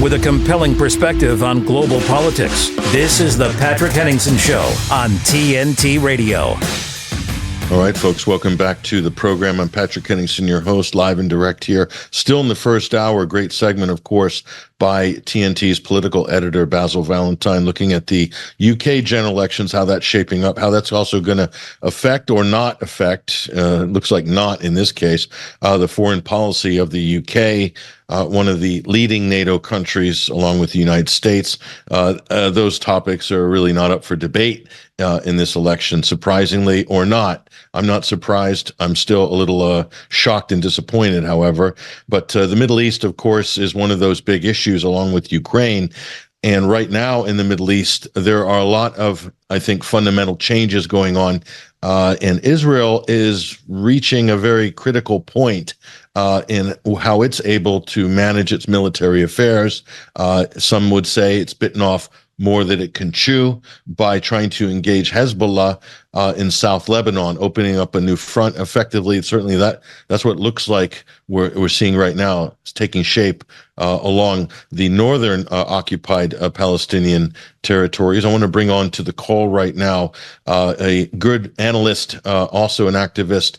with a compelling perspective on global politics. This is the Patrick Henningsen Show on TNT Radio. All right, folks, welcome back to the program. I'm Patrick Henningsen, your host, live and direct here. Still in the first hour, great segment, of course, by TNT's political editor, Basil Valentine, looking at the UK general elections, how that's shaping up, how that's also going to affect or not affect, looks like not in this case, the foreign policy of the UK, one of the leading NATO countries, along with the United States. Those topics are really not up for debate in this election, surprisingly or not. I'm not surprised. I'm still a little shocked and disappointed, however. But the Middle East, of course, is one of those big issues, along with Ukraine. And right now in the Middle East, there are a lot of, I think, fundamental changes going on. And Israel is reaching a very critical point in how it's able to manage its military affairs. Some would say it's bitten off more than it can chew by trying to engage Hezbollah in South Lebanon, opening up a new front. Effectively, certainly that's what it looks like we're seeing right now. It's taking shape along the northern occupied Palestinian territories. I want to bring on to the call right now a good analyst, also an activist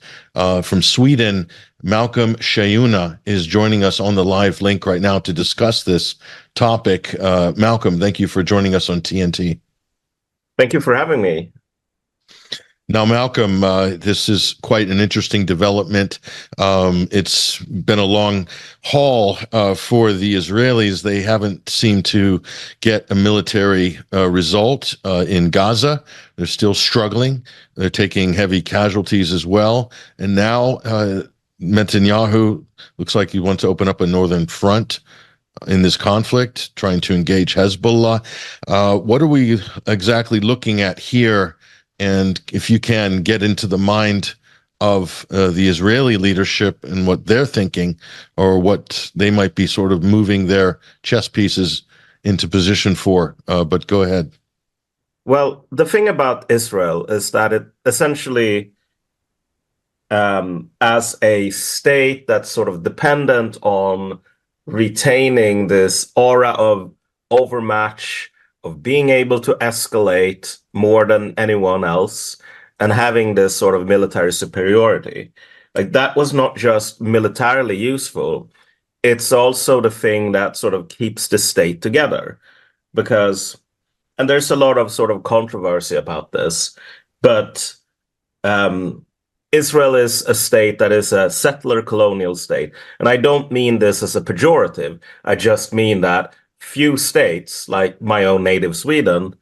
from Sweden. Malcolm Kyeunye is joining us on the live link right now to discuss this topic. Malcolm, thank you for joining us on TNT. Thank you for having me. Now, Malcolm, this is quite an interesting development. It's been a long haul for the Israelis. They haven't seemed to get a military result in Gaza. They're still struggling. They're taking heavy casualties as well. And now Netanyahu looks like he wants to open up a northern front in this conflict, trying to engage Hezbollah. What are we exactly looking at here? And if you can get into the mind of the Israeli leadership and what they're thinking, or what they might be sort of moving their chess pieces into position for. But go ahead. Well, the thing about Israel is that it essentially, as a state that's sort of dependent on retaining this aura of overmatch, of being able to escalate more than anyone else, and having this sort of military superiority. Like, that was not just militarily useful, it's also the thing that sort of keeps the state together. Because, and there's a lot of sort of controversy about this, but Israel is a state that is a settler colonial state. And I don't mean this as a pejorative. I just mean that few states, like my own native Sweden,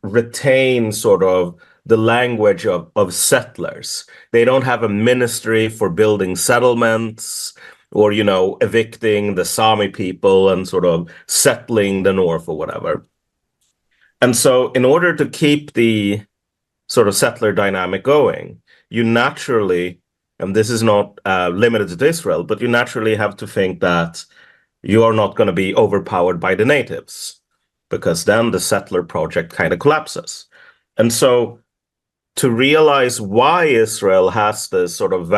retain sort of the language of settlers. They don't have a ministry for building settlements or, you know, evicting the Sami people and sort of settling the north or whatever. And so in order to keep the sort of settler dynamic going, you naturally, and this is not limited to Israel, but you naturally have to think that you are not going to be overpowered by the natives, because then the settler project kind of collapses. And so to realize why Israel has this sort of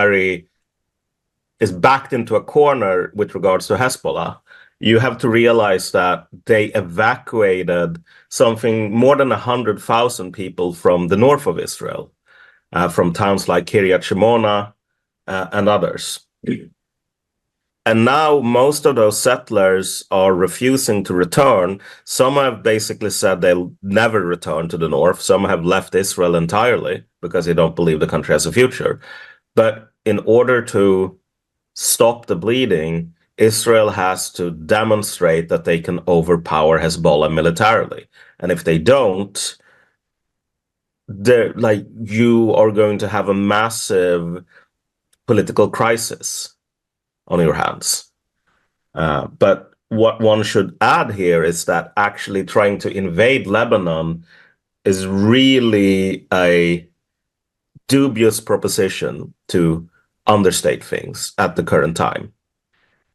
is backed into a corner with regards to Hezbollah, you have to realize that they evacuated something more than 100,000 people from the north of Israel, from towns like Kyeunye and others. And now most of those settlers are refusing to return. Some have basically said they'll never return to the north. Some have left Israel entirely because they don't believe the country has a future. But in order to stop the bleeding, Israel has to demonstrate that they can overpower Hezbollah militarily. And if they don't, you are going to have a massive political crisis on your hands. But what one should add here is that actually trying to invade Lebanon is really a dubious proposition, to understate things at the current time.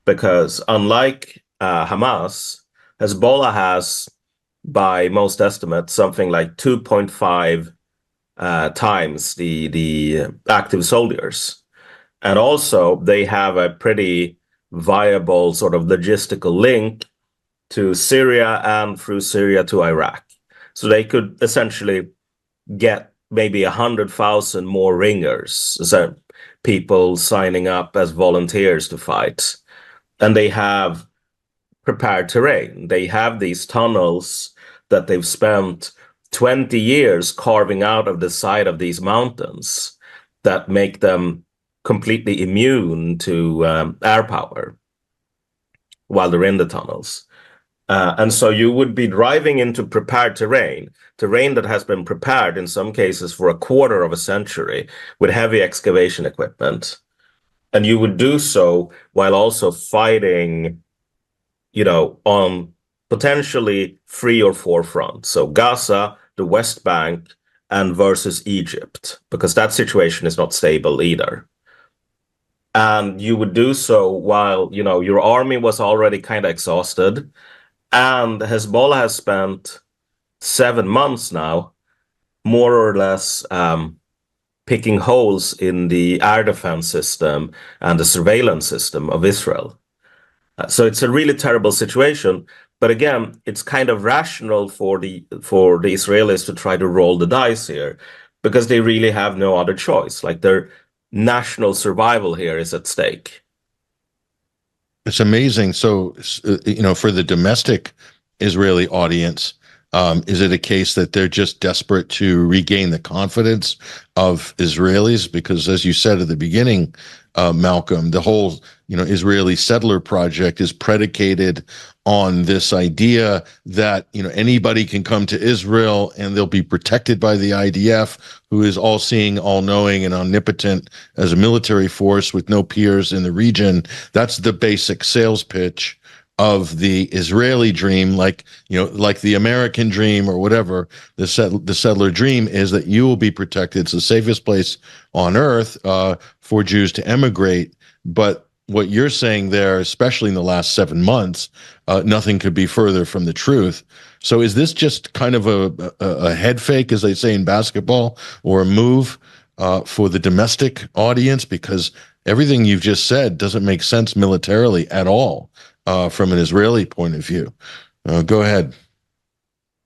Because unlike Hamas, Hezbollah has, by most estimates, something like 2.5 times the active soldiers. And also, they have a pretty viable sort of logistical link to Syria and through Syria to Iraq. So they could essentially get maybe 100,000 more ringers, so people signing up as volunteers to fight. And they have prepared terrain. They have these tunnels that they've spent 20 years carving out of the side of these mountains that make them completely immune to air power while they're in the tunnels. And so you would be driving into prepared terrain that has been prepared in some cases for a quarter of a century with heavy excavation equipment. And you would do so while also fighting, on potentially 3 or 4 fronts. So Gaza, the West Bank, and versus Egypt, because that situation is not stable either. And you would do so while, your army was already kind of exhausted. And Hezbollah has spent 7 months now, more or less, picking holes in the air defense system and the surveillance system of Israel. So it's a really terrible situation. But again, it's kind of rational for the Israelis to try to roll the dice here, because they really have no other choice. Like, their national survival here is at stake. It's amazing. So, for the domestic Israeli audience, is it a case that they're just desperate to regain the confidence of Israelis? Because, as you said at the beginning, Malcolm, the whole, Israeli settler project is predicated on this idea that, anybody can come to Israel and they'll be protected by the IDF, who is all-seeing, all-knowing, and omnipotent as a military force with no peers in the region. That's the basic sales pitch of the Israeli dream, like the American dream or whatever. The settler dream is that you will be protected. It's the safest place on earth for Jews to emigrate. But what you're saying there, especially in the last 7 months, nothing could be further from the truth. So is this just kind of a head fake, as they say in basketball, or a move for the domestic audience? Because everything you've just said doesn't make sense militarily at all from an Israeli point of view. Go ahead.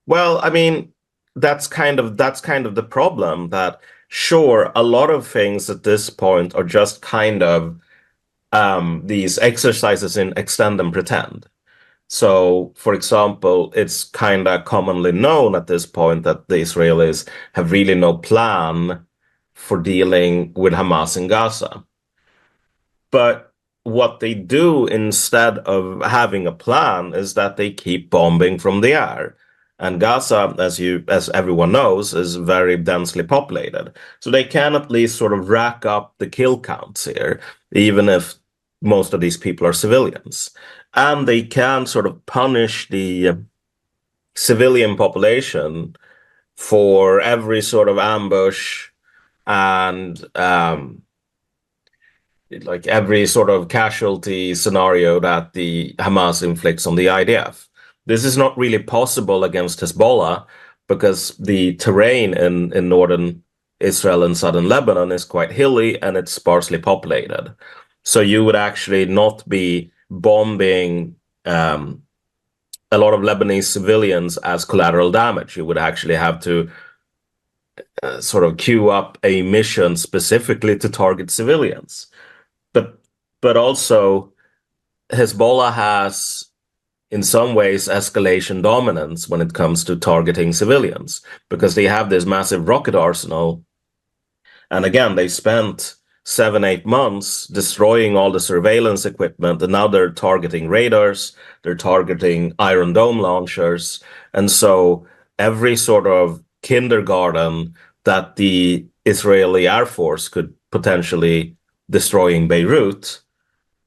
Well, I mean, that's kind of the problem, that sure, a lot of things at this point are just kind of these exercises in extend and pretend. So, for example, it's kind of commonly known at this point that the Israelis have really no plan for dealing with Hamas in Gaza. But what they do instead of having a plan is that they keep bombing from the air. And Gaza, as everyone knows, is very densely populated. So they can at least sort of rack up the kill counts here, even if most of these people are civilians. And they can sort of punish the civilian population for every sort of ambush and like every sort of casualty scenario that the Hamas inflicts on the IDF. This is not really possible against Hezbollah because the terrain in northern Israel and southern Lebanon is quite hilly and it's sparsely populated. So you would actually not be bombing a lot of Lebanese civilians as collateral damage. You would actually have to sort of queue up a mission specifically to target civilians. But also, Hezbollah has, in some ways, escalation dominance when it comes to targeting civilians, because they have this massive rocket arsenal. And again, they spent 7-8 months destroying all the surveillance equipment, and now they're targeting radars, they're targeting Iron Dome launchers. And so every sort of kindergarten that the Israeli Air Force could potentially destroy in Beirut,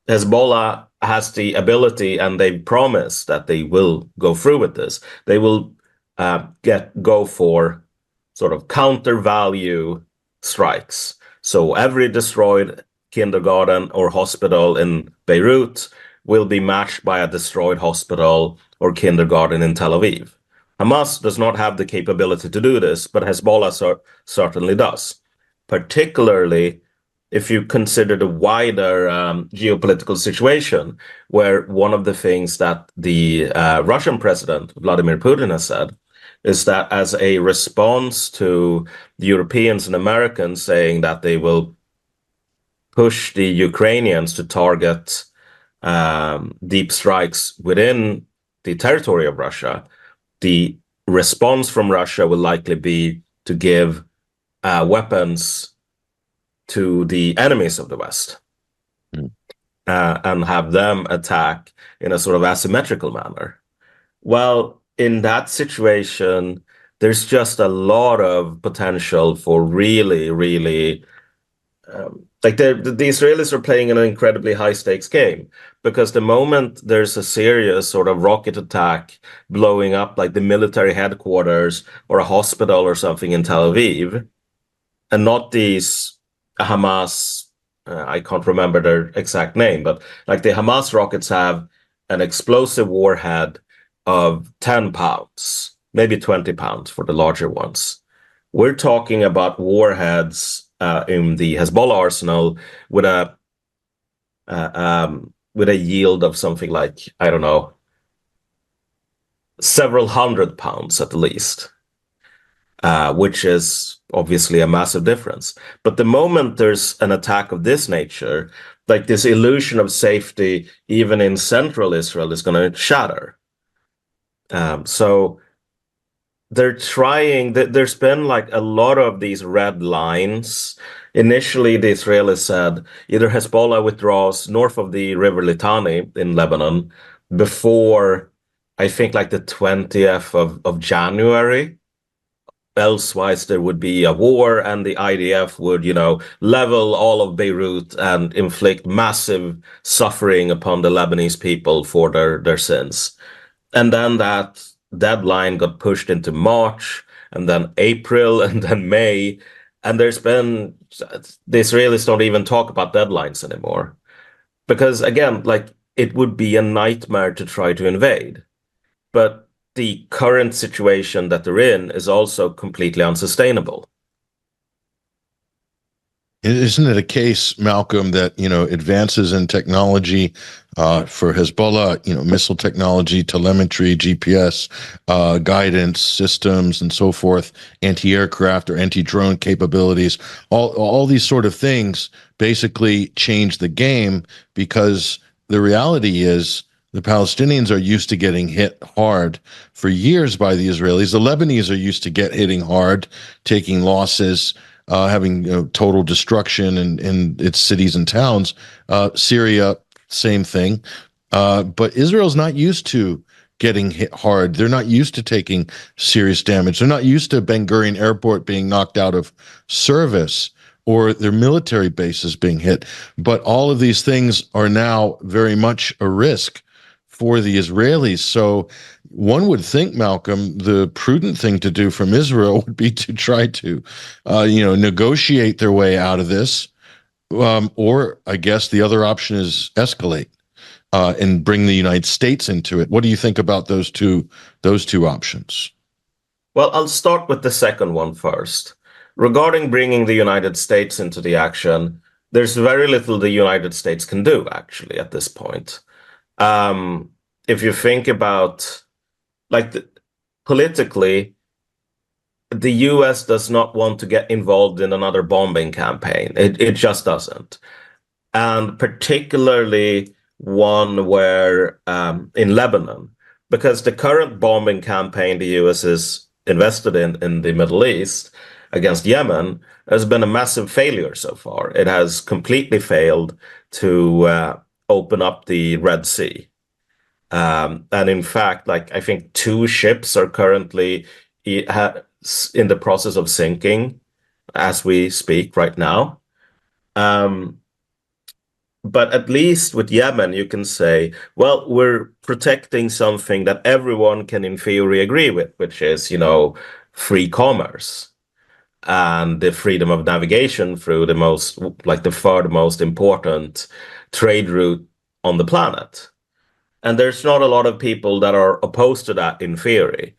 Hezbollah has the ability, and they promise that they will go through with this. They will go for sort of counter value strikes. So every destroyed kindergarten or hospital in Beirut will be matched by a destroyed hospital or kindergarten in Tel Aviv. Hamas does not have the capability to do this, but Hezbollah certainly does, particularly if you consider the wider geopolitical situation, where one of the things that the Russian president, Vladimir Putin, has said is that as a response to the Europeans and Americans saying that they will push the Ukrainians to target deep strikes within the territory of Russia, the response from Russia will likely be to give weapons to the enemies of the West and have them attack in a sort of asymmetrical manner. Well, in that situation, there's just a lot of potential for really, really like the Israelis are playing an incredibly high stakes game, because the moment there's a serious sort of rocket attack blowing up like the military headquarters or a hospital or something in Tel Aviv, and not these Hamas, I can't remember their exact name, but like the Hamas rockets have an explosive warhead of 10 pounds, maybe 20 pounds for the larger ones. We're talking about warheads in the Hezbollah arsenal with a yield of something like, I don't know, several hundred pounds at least, which is obviously a massive difference. But the moment there's an attack of this nature, like this illusion of safety, even in central Israel, is going to shatter. So they're trying, there's been like a lot of these red lines. Initially, the Israelis said either Hezbollah withdraws north of the river Litani in Lebanon before, I think, like the 20th of January. Elsewise, there would be a war and the IDF would, level all of Beirut and inflict massive suffering upon the Lebanese people for their sins. And then that deadline got pushed into March, and then April, and then May. And the Israelis don't even talk about deadlines anymore. Because again, like, it would be a nightmare to try to invade. But the current situation that they're in is also completely unsustainable. Isn't it a case, Malcolm, that, advances in technology for Hezbollah, missile technology, telemetry, GPS, guidance systems, and so forth, anti-aircraft or anti-drone capabilities, all these sort of things basically change the game, because the reality is the Palestinians are used to getting hit hard for years by the Israelis. The Lebanese are used to hitting hard, taking losses, having total destruction in its cities and towns. Syria, same thing. But Israel's not used to getting hit hard. They're not used to taking serious damage. They're not used to Ben Gurion Airport being knocked out of service or their military bases being hit. But all of these things are now very much a risk for the Israelis. So one would think, Malcolm, the prudent thing to do from Israel would be to try to, negotiate their way out of this. Or I guess the other option is escalate and bring the United States into it. What do you think about those two options? Well, I'll start with the second one first. Regarding bringing the United States into the action, there's very little the United States can do, actually, at this point. If you think about, politically, the US does not want to get involved in another bombing campaign. It just doesn't. And particularly one where, in Lebanon, because the current bombing campaign the US is invested in the Middle East against Yemen has been a massive failure so far. It has completely failed to open up the Red Sea. And in fact, I think 2 ships are currently in the process of sinking as we speak right now. But at least with Yemen, you can say, well, we're protecting something that everyone can in theory agree with, which is, free commerce and the freedom of navigation through the third most important trade route on the planet. And there's not a lot of people that are opposed to that in theory.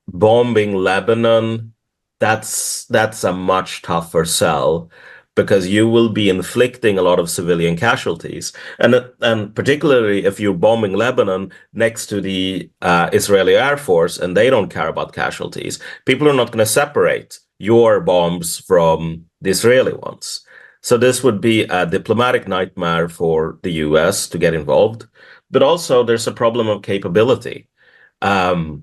Bombing Lebanon, that's a much tougher sell. because you will be inflicting a lot of civilian casualties. And particularly if you're bombing Lebanon next to the Israeli Air Force and they don't care about casualties, people are not going to separate your bombs from the Israeli ones. So this would be a diplomatic nightmare for the US to get involved. But also there's a problem of capability. The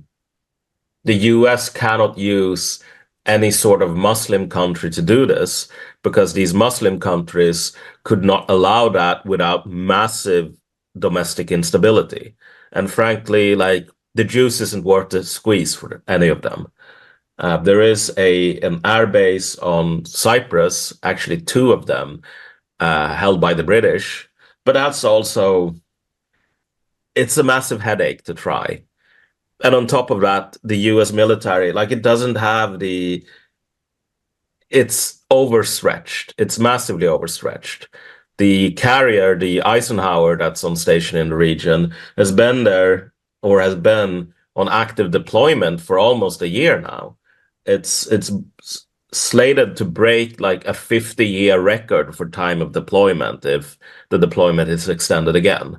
US cannot use any sort of Muslim country to do this because these Muslim countries could not allow that without massive domestic instability. And frankly, like the juice isn't worth the squeeze for any of them. There is an air base on Cyprus, actually two of them, held by the British, but that's also, it's a massive headache to try. And on top of that, the US military, like it doesn't have it's overstretched. It's massively overstretched. The carrier, the Eisenhower that's on station in the region, has been there or has been on active deployment for almost a year now. It's slated to break like a 50-year record for time of deployment if the deployment is extended again.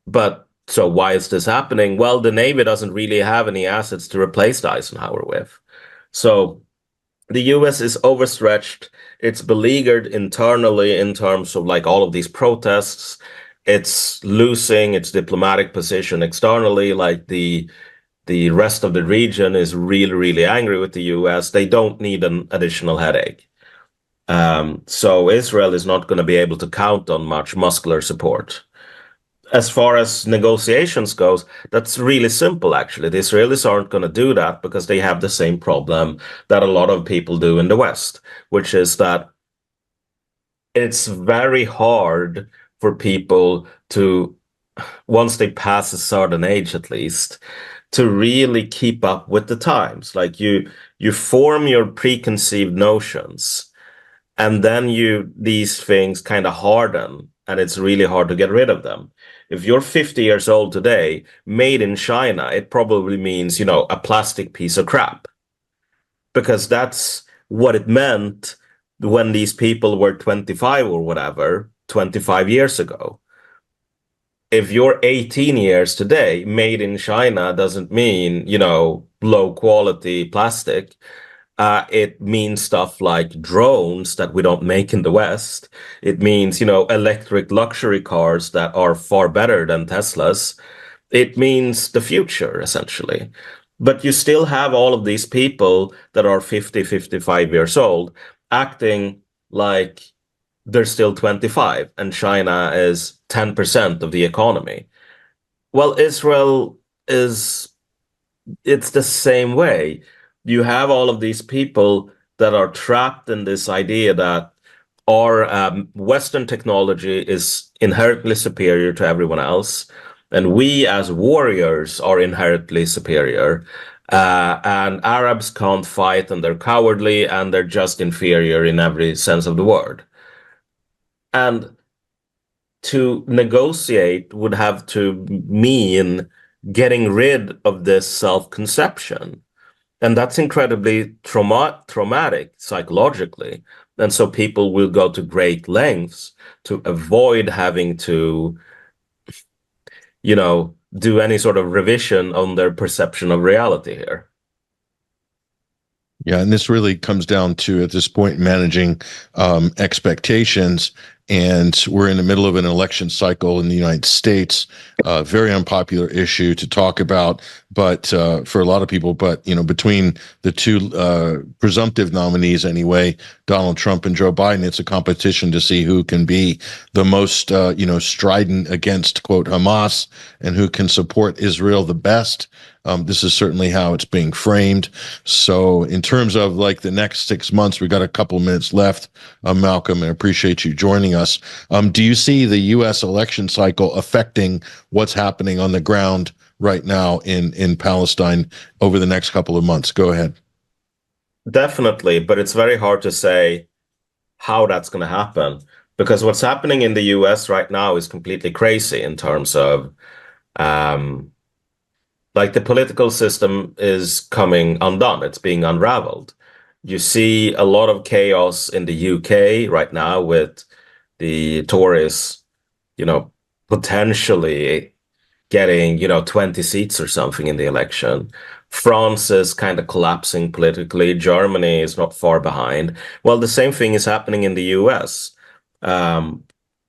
But so why is this happening? Well, the Navy doesn't really have any assets to replace the Eisenhower with. So the US is overstretched. It's beleaguered internally in terms of like all of these protests. It's losing its diplomatic position externally. Like the rest of the region is really, really angry with the US. They don't need an additional headache. So Israel is not going to be able to count on much muscular support. As far as negotiations goes, that's really simple, actually. The Israelis aren't going to do that because they have the same problem that a lot of people do in the West, which is that it's very hard for people to, once they pass a certain age at least, to really keep up with the times. Like you form your preconceived notions, and then these things kind of harden, and it's really hard to get rid of them. If you're 50 years old today, made in China, it probably means, a plastic piece of crap. Because that's what it meant when these people were 25 or whatever, 25 years ago. If you're 18 years today, made in China doesn't mean, low quality plastic. It means stuff like drones that we don't make in the West. It means, electric luxury cars that are far better than Teslas. It means the future, essentially. But you still have all of these people that are 50, 55 years old acting like they're still 25 and China is 10% of the economy. Well, Israel it's the same way. You have all of these people that are trapped in this idea that our Western technology is inherently superior to everyone else, and we as warriors are inherently superior, and Arabs can't fight, and they're cowardly, and they're just inferior in every sense of the word. And to negotiate would have to mean getting rid of this self-conception. And that's incredibly traumatic psychologically. And so people will go to great lengths to avoid having to, do any sort of revision on their perception of reality here. Yeah, and this really comes down to, at this point, managing expectations. And we're in the middle of an election cycle in the United States, very unpopular issue to talk about, but for a lot of people, but, between the two presumptive nominees anyway, Donald Trump and Joe Biden, it's a competition to see who can be the most, strident against, quote, Hamas, and who can support Israel the best. This is certainly how it's being framed. So in terms of like the next 6 months, we got a couple minutes left, Malcolm, and I appreciate you joining us. Do you see the U.S. election cycle affecting what's happening on the ground right now in Palestine over the next couple of months? Go ahead. Definitely, but it's very hard to say how that's going to happen, because what's happening in the US right now is completely crazy in terms of like the political system is coming undone. It's being unraveled. You see a lot of chaos in the UK right now with the Tories, potentially getting, 20 seats or something in the election. France is kind of collapsing politically. Germany is not far behind. Well, the same thing is happening in the US,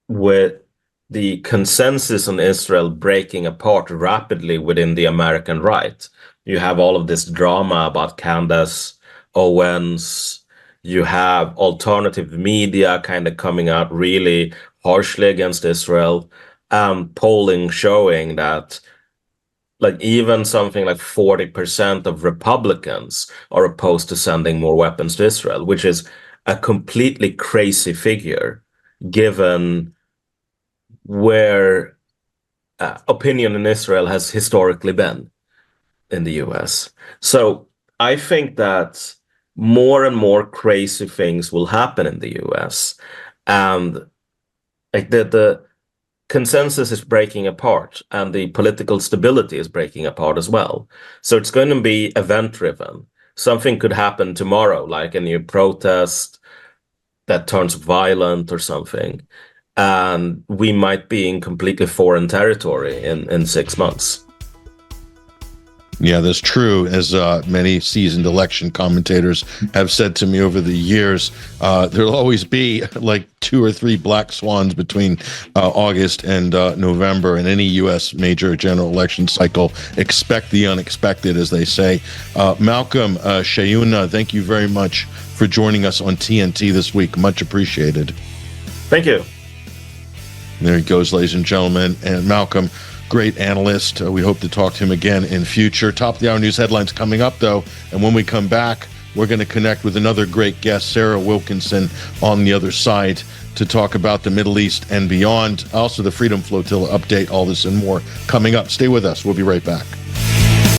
with the consensus on Israel breaking apart rapidly within the American right. You have all of this drama about Candace Owens. You have alternative media kind of coming out really harshly against Israel, and polling showing that like even something like 40% of Republicans are opposed to sending more weapons to Israel, which is a completely crazy figure given where opinion in Israel has historically been in the US. So I think that more and more crazy things will happen in the US. And like the consensus is breaking apart and the political stability is breaking apart as well. So it's going to be event driven. Something could happen tomorrow, like a new protest that turns violent or something. And we might be in completely foreign territory in 6 months. Yeah, that's true. As many seasoned election commentators have said to me over the years, there'll always be like 2 or 3 black swans between August and November in any U.S. major general election cycle. Expect the unexpected, as they say. Malcolm, Kyeunye, thank you very much for joining us on TNT this week. Much appreciated. Thank you. There he goes, ladies and gentlemen. And Malcolm, great analyst. We hope to talk to him again in future. Top of the hour news headlines coming up, though. And when we come back, we're going to connect with another great guest, Sarah Wilkinson, on the other side to talk about the Middle East and beyond. Also, the Freedom Flotilla update, all this and more coming up. Stay with us. We'll be right back.